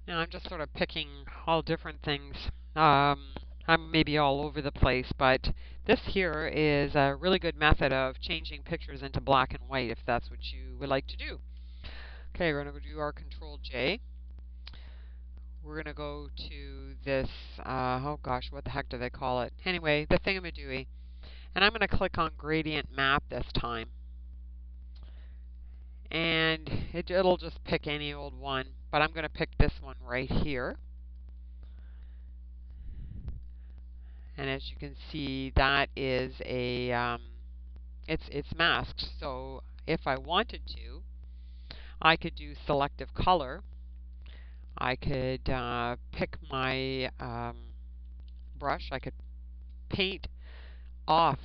Now I'm just sort of picking all different things. Um, I'm maybe all over the place, but this here is a really good method of changing pictures into black and white if that's what you would like to do. Okay, we're going to do our Control J. We're going to go to this, oh gosh, what the heck do they call it? Anyway, the thingamadooey. And I'm going to click on Gradient Map this time. And it'll just pick any old one, but I'm going to pick this one right here. And as you can see, that is it's masked. So if I wanted to, I could do selective color. I could pick my brush. I could paint off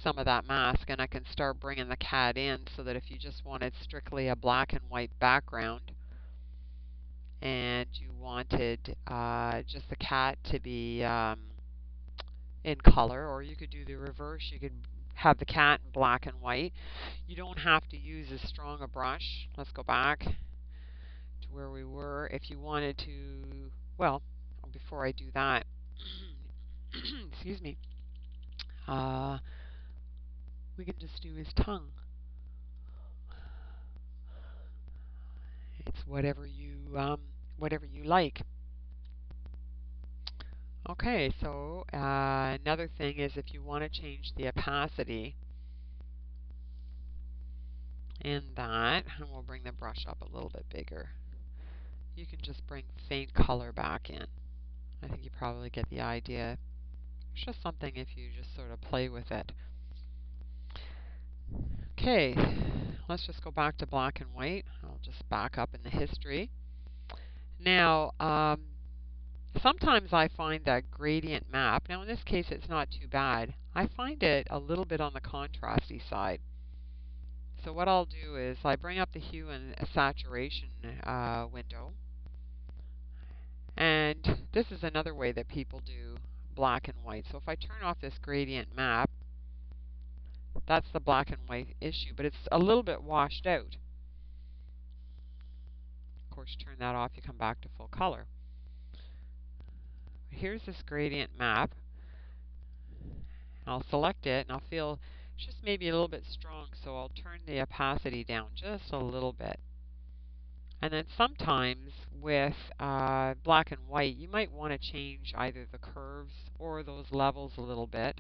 some of that mask, and I can start bringing the cat in so that if you just wanted strictly a black and white background and you wanted just the cat to be in color, or you could do the reverse. You could have the cat in black and white. You don't have to use as strong a brush. Let's go back to where we were. If you wanted to, well, before I do that, excuse me, we can just do his tongue. It's whatever you like. Okay, so another thing is if you want to change the opacity in that, and we'll bring the brush up a little bit bigger, you can just bring faint color back in. I think you probably get the idea. It's just something if you just sort of play with it. Okay, let's just go back to black and white. I'll just back up in the history. Now, sometimes I find that gradient map, now in this case it's not too bad, I find it a little bit on the contrasty side. So what I'll do is I bring up the hue and saturation window, and this is another way that people do black and white. So if I turn off this gradient map, that's the black and white issue, but it's a little bit washed out. Of course, turn that off, you come back to full color. Here's this gradient map. I'll select it, and I'll feel it's just maybe a little bit strong, so I'll turn the opacity down just a little bit. And then sometimes with black and white, you might want to change either the curves or those levels a little bit,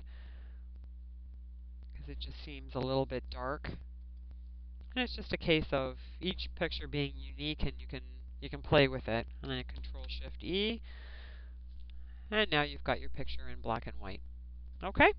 because it just seems a little bit dark. And it's just a case of each picture being unique, and you can play with it. And then Control Shift E, and now you've got your picture in black and white. Okay?